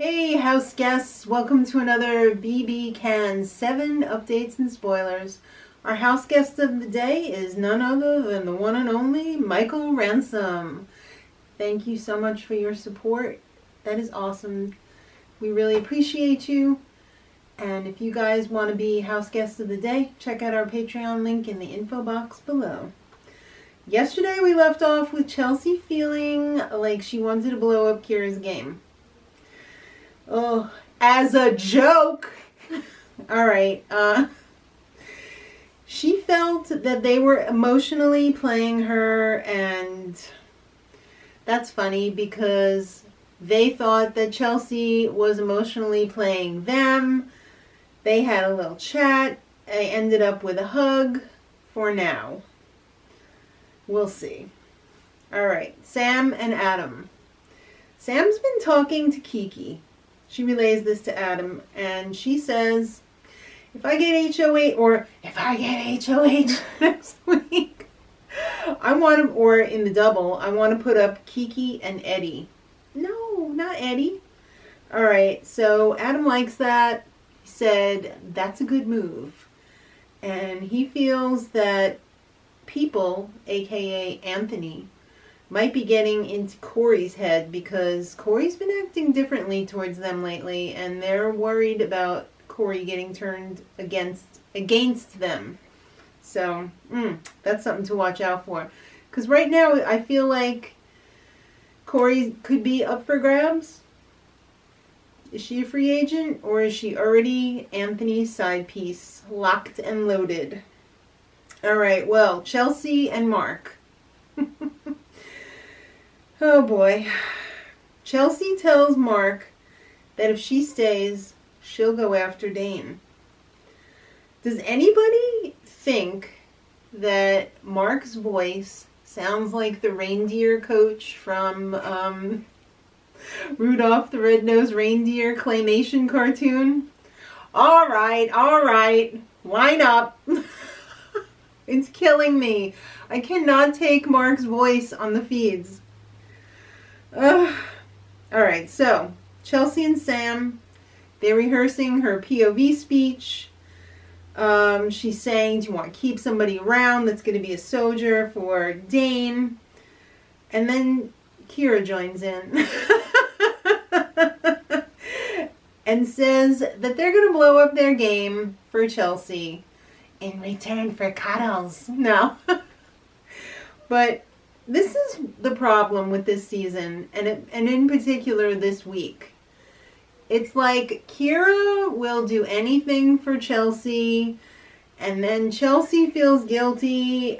Hey, house guests, welcome to another BB Can 7 updates and spoilers. Our house guest of the day is none other than the one and only Michael Ransom. Thank you so much for your support. That is awesome. We really appreciate you. And if you guys want to be house guests of the day, check out our Patreon link in the info box below. Yesterday we left off with Chelsea feeling like she wanted to blow up Kira's game. Oh, as a joke. All right. She felt that they were emotionally playing her, and that's funny because they thought that Chelsea was emotionally playing them. They had a little chat. They ended up with a hug for now. We'll see. All right. Sam and Adam. Sam's been talking to Kiki. She relays this to Adam, and she says, if I get HOH next week, I want to, or in the double, I want to put up Kiki and Eddie. No, not Eddie. All right, so Adam likes that. He said, that's a good move. And he feels that people, aka Anthony, might be getting into Corey's head because Corey's been acting differently towards them lately, and they're worried about Corey getting turned against them. So, that's something to watch out for. Because right now, I feel like Corey could be up for grabs. Is she a free agent, or is she already Anthony's side piece, locked and loaded? All right, well, Chelsea and Mark. Oh boy. Chelsea tells Mark that if she stays, she'll go after Dane. Does anybody think that Mark's voice sounds like the reindeer coach from Rudolph the Red-Nosed Reindeer claymation cartoon? All right, line up. It's killing me. I cannot take Mark's voice on the feeds. Alright, so Chelsea and Sam, they're rehearsing her POV speech. She's saying, do you want to keep somebody around that's going to be a soldier for Dane? And then Kira joins in and says that they're going to blow up their game for Chelsea in return for cuddles. No. But this is the problem with this season, and in particular this week. It's like Kira will do anything for Chelsea, and then Chelsea feels guilty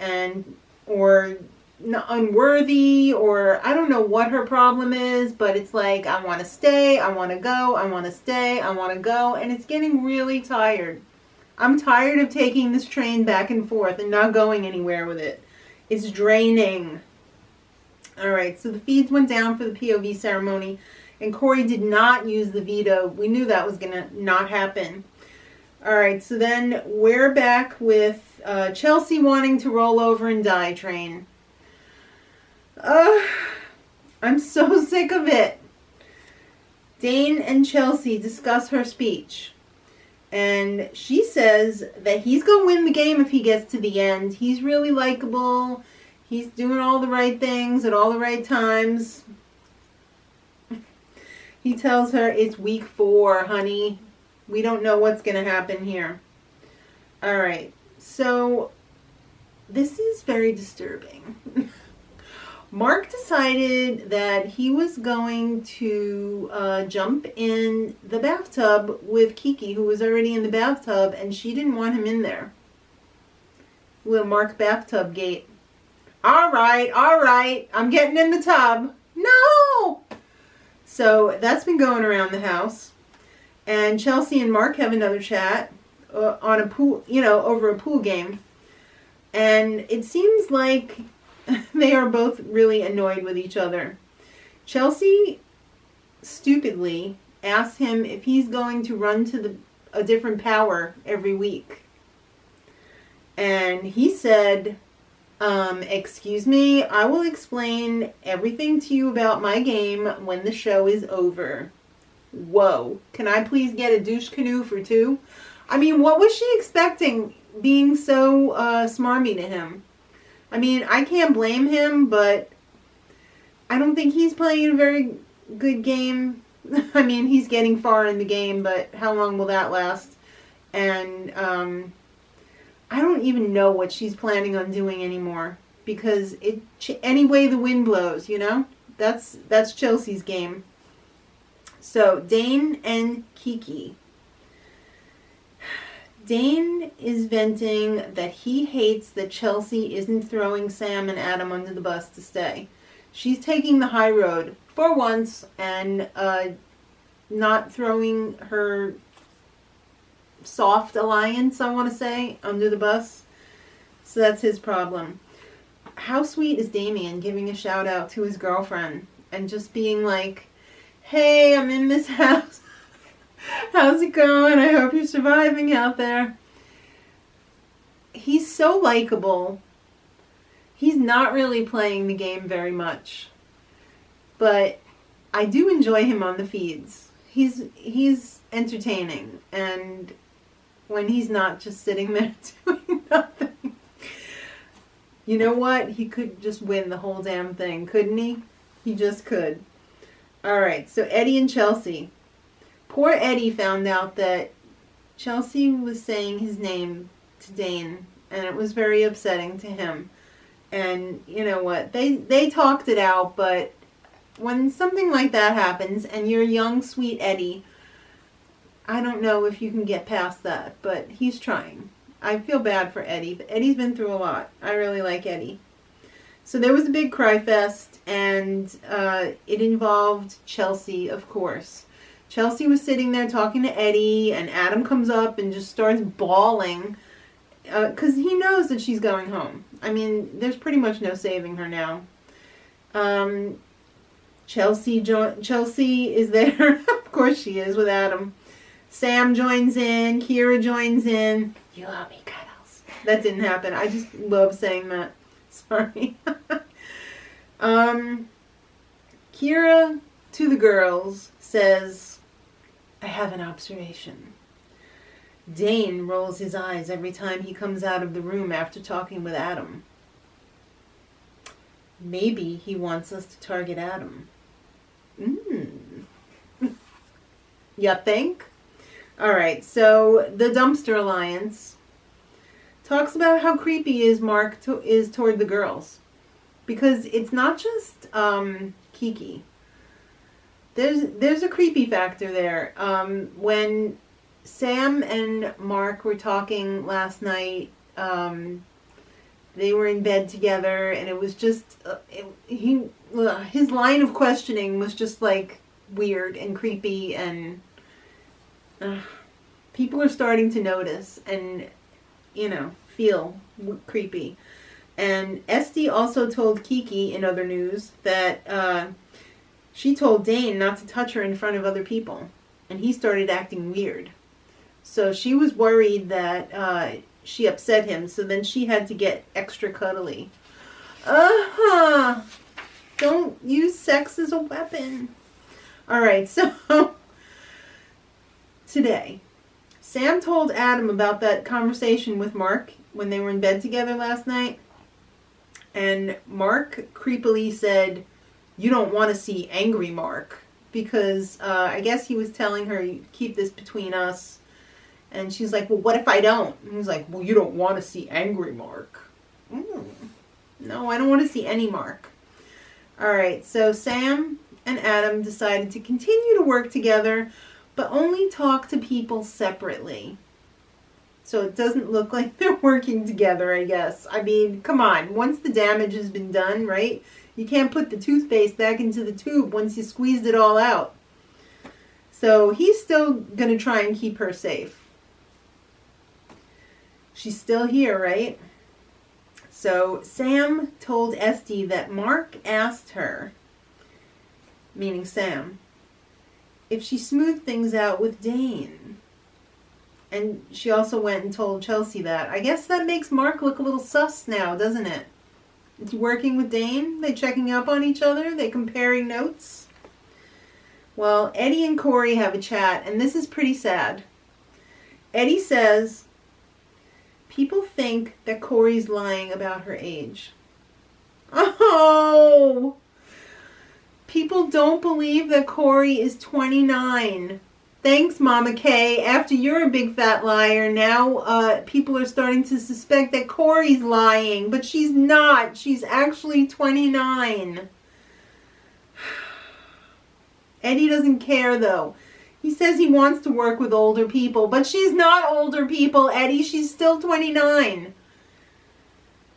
or unworthy, or I don't know what her problem is, but it's like, I want to stay, I want to go, I want to stay, I want to go, and it's getting really tired. I'm tired of taking this train back and forth and not going anywhere with it. It's draining. Alright, so the feeds went down for the POV ceremony, and Corey did not use the veto. We knew that was going to not happen. Alright, so then we're back with Chelsea wanting to roll over and die train. I'm so sick of it. Dane and Chelsea discuss her speech. And she says that he's going to win the game if he gets to the end. He's really likable. He's doing all the right things at all the right times. He tells her, it's week 4, honey. We don't know what's going to happen here. Alright, so this is very disturbing. Mark decided that he was going to jump in the bathtub with Kiki, who was already in the bathtub, and she didn't want him in there. Little Mark bathtub gate. All right, I'm getting in the tub. No! So that's been going around the house. And Chelsea and Mark have another chat on a pool, over a pool game. And it seems like they are both really annoyed with each other. Chelsea stupidly asks him if he's going to run to a different power every week. And he said, excuse me, I will explain everything to you about my game when the show is over. Whoa. Can I please get a douche canoe for two? I mean, what was she expecting being so smarmy to him? I mean, I can't blame him, but I don't think he's playing a very good game. I mean, he's getting far in the game, but how long will that last? And I don't even know what she's planning on doing anymore, because any way the wind blows, you know? That's Chelsea's game. So, Dane and Kiki. Dane is venting that he hates that Chelsea isn't throwing Sam and Adam under the bus to stay. She's taking the high road for once and not throwing her soft alliance, I want to say, under the bus. So that's his problem. How sweet is Damien giving a shout out to his girlfriend and just being like, hey, I'm in this house. How's it going? I hope you're surviving out there. He's so likable. He's not really playing the game very much, but I do enjoy him on the feeds. He's entertaining, and when he's not just sitting there doing nothing. You know what? He could just win the whole damn thing, couldn't he? He just could. Alright, so Eddie and Chelsea. Poor Eddie found out that Chelsea was saying his name to Dane, and it was very upsetting to him. And you know what? They talked it out, but when something like that happens, and you're young, sweet Eddie, I don't know if you can get past that, but he's trying. I feel bad for Eddie, but Eddie's been through a lot. I really like Eddie. So there was a big cry fest, and it involved Chelsea, of course. Chelsea was sitting there talking to Eddie, and Adam comes up and just starts bawling because he knows that she's going home. I mean, there's pretty much no saving her now. Chelsea is there. Of course she is, with Adam. Sam joins in. Kira joins in. You owe me cuddles. That didn't happen. I just love saying that. Sorry. Kira, to the girls, says, I have an observation. Dane rolls his eyes every time he comes out of the room after talking with Adam. Maybe he wants us to target Adam. You think? Alright, so the Dumpster Alliance talks about how creepy Mark is toward the girls. Because it's not just Kiki. There's a creepy factor there. When Sam and Mark were talking last night, they were in bed together, and it was just his line of questioning was just like weird and creepy, and people are starting to notice and feel creepy. And Esty also told Kiki, in other news, that she told Dane not to touch her in front of other people, and he started acting weird. So she was worried that she upset him, so then she had to get extra cuddly. Don't use sex as a weapon. Alright, so today, Sam told Adam about that conversation with Mark when they were in bed together last night. And Mark creepily said, you don't want to see angry Mark. Because I guess he was telling her, keep this between us. And she's like, well, what if I don't? And he's like, well, you don't want to see angry Mark. No, I don't want to see any Mark. Alright, so Sam and Adam decided to continue to work together, but only talk to people separately. So it doesn't look like they're working together, I guess. I mean, come on. Once the damage has been done, right? You can't put the toothpaste back into the tube once you squeezed it all out. So he's still going to try and keep her safe. She's still here, right? So Sam told Esty that Mark asked her, meaning Sam, if she smoothed things out with Dane. And she also went and told Chelsea that. I guess that makes Mark look a little sus now, doesn't it? Is he working with Dane? They checking up on each other? They comparing notes? Well, Eddie and Corey have a chat, and this is pretty sad. Eddie says, people think that Corey's lying about her age. Oh! People don't believe that Corey is 29. Thanks, Mama Kay. After you're a big fat liar, now people are starting to suspect that Corey's lying, but she's not. She's actually 29. Eddie doesn't care, though. He says he wants to work with older people, but she's not older people, Eddie. She's still 29.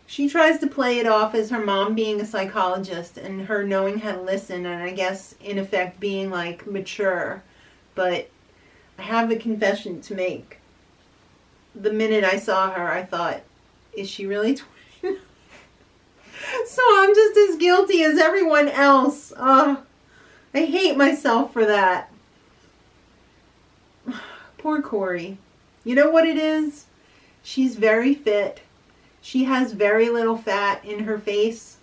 She tries to play it off as her mom being a psychologist and her knowing how to listen, and I guess, in effect, being, like, mature. But I have a confession to make. The minute I saw her, I thought, is she really 29? So I'm just as guilty as everyone else. I hate myself for that. Poor Corey. You know what it is? She's very fit. She has very little fat in her face.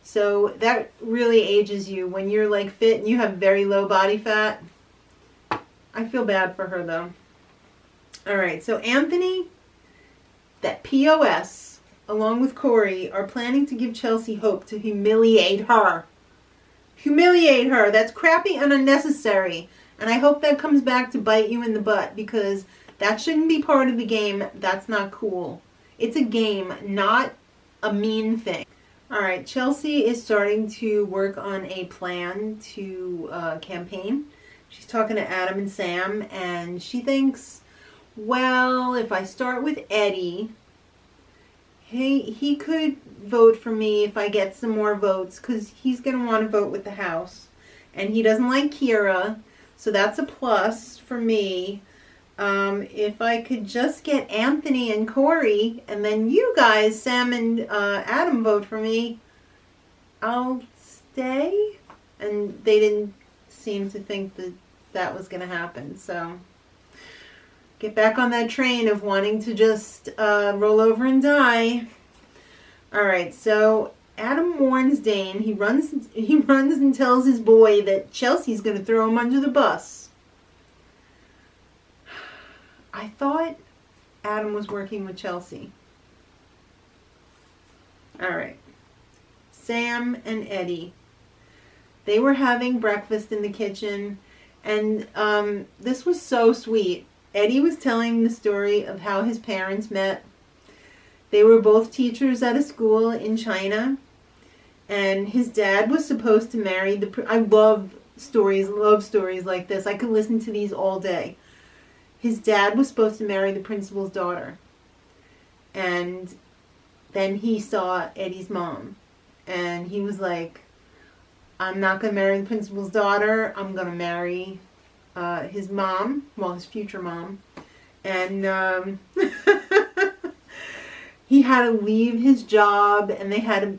So that really ages you when you're like fit and you have very low body fat. I feel bad for her though. Alright, so Anthony, that POS, along with Corey, are planning to give Chelsea hope to humiliate her. Humiliate her. That's crappy and unnecessary. And I hope that comes back to bite you in the butt, because that shouldn't be part of the game. That's not cool. It's a game, not a mean thing. Alright, Chelsea is starting to work on a plan to campaign. She's talking to Adam and Sam, and she thinks, well, if I start with Eddie, he could vote for me if I get some more votes, because he's going to want to vote with the House. And he doesn't like Kira, so that's a plus for me. If I could just get Anthony and Corey, and then you guys, Sam and Adam, vote for me, I'll stay. And they didn't seem to think that that was going to happen. So get back on that train of wanting to just roll over and die. All right, so Adam warns Dane. He runs and tells his boy that Chelsea's going to throw him under the bus. I thought Adam was working with Chelsea. All right. Sam and Eddie. They were having breakfast in the kitchen, and this was so sweet. Eddie was telling the story of how his parents met. They were both teachers at a school in China, and his dad was supposed to marry I love stories like this. I could listen to these all day. His dad was supposed to marry the principal's daughter, and then he saw Eddie's mom, and he was like, I'm not going to marry the principal's daughter. I'm going to marry his mom, well, his future mom. And he had to leave his job, and they had to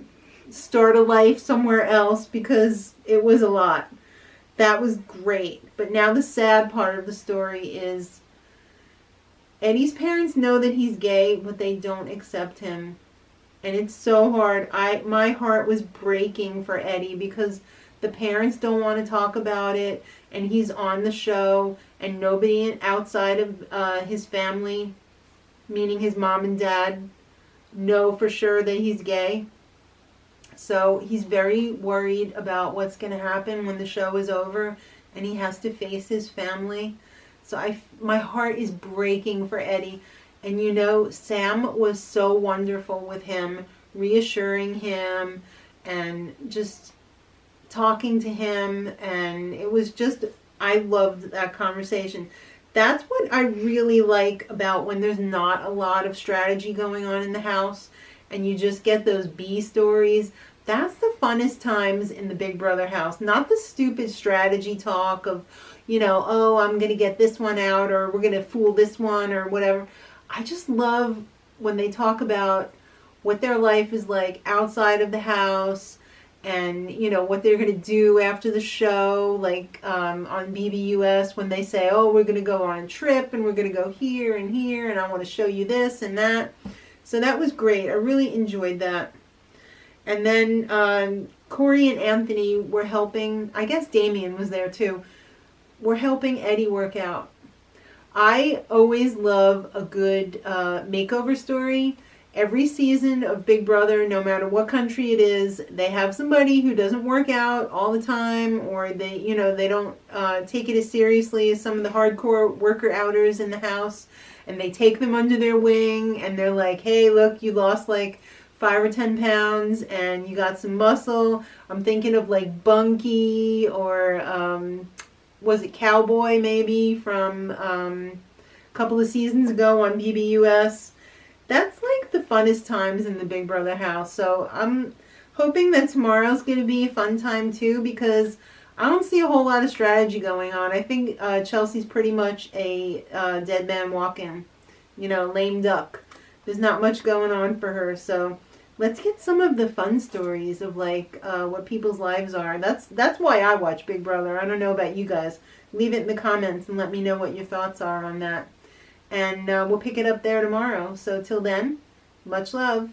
start a life somewhere else because it was a lot. That was great. But now the sad part of the story is Eddie's parents know that he's gay, but they don't accept him. And it's so hard. My heart was breaking for Eddie because the parents don't want to talk about it, and he's on the show, and nobody outside of his family, meaning his mom and dad, know for sure that he's gay. So he's very worried about what's going to happen when the show is over and he has to face his family. So my heart is breaking for Eddie. And you know, Sam was so wonderful with him, reassuring him and just talking to him. And it was just, I loved that conversation. That's what I really like about when there's not a lot of strategy going on in the house and you just get those B stories. That's the funnest times in the Big Brother house. Not the stupid strategy talk of, you know, oh, I'm going to get this one out, or we're going to fool this one, or whatever. I just love when they talk about what their life is like outside of the house, and, you know, what they're going to do after the show, like on BBUS, when they say, oh, we're going to go on a trip, and we're going to go here, and I want to show you this and that. So that was great. I really enjoyed that. And then Corey and Anthony were helping, I guess Damien was there too, we're helping Eddie work out. I always love a good makeover story. Every season of Big Brother, no matter what country it is, they have somebody who doesn't work out all the time, or they don't take it as seriously as some of the hardcore worker outers in the house, and they take them under their wing, and they're like, hey, look, you lost like 5 or 10 pounds, and you got some muscle. I'm thinking of like Bunky, or was it Cowboy maybe from a couple of seasons ago on BBUS. That's like the funnest times in the Big Brother house. So I'm hoping that tomorrow's going to be a fun time too, because I don't see a whole lot of strategy going on. I think Chelsea's pretty much a dead man walking, lame duck. There's not much going on for her. So let's get some of the fun stories of like what people's lives are. That's why I watch Big Brother. I don't know about you guys. Leave it in the comments and let me know what your thoughts are on that. And we'll pick it up there tomorrow. So till then, much love.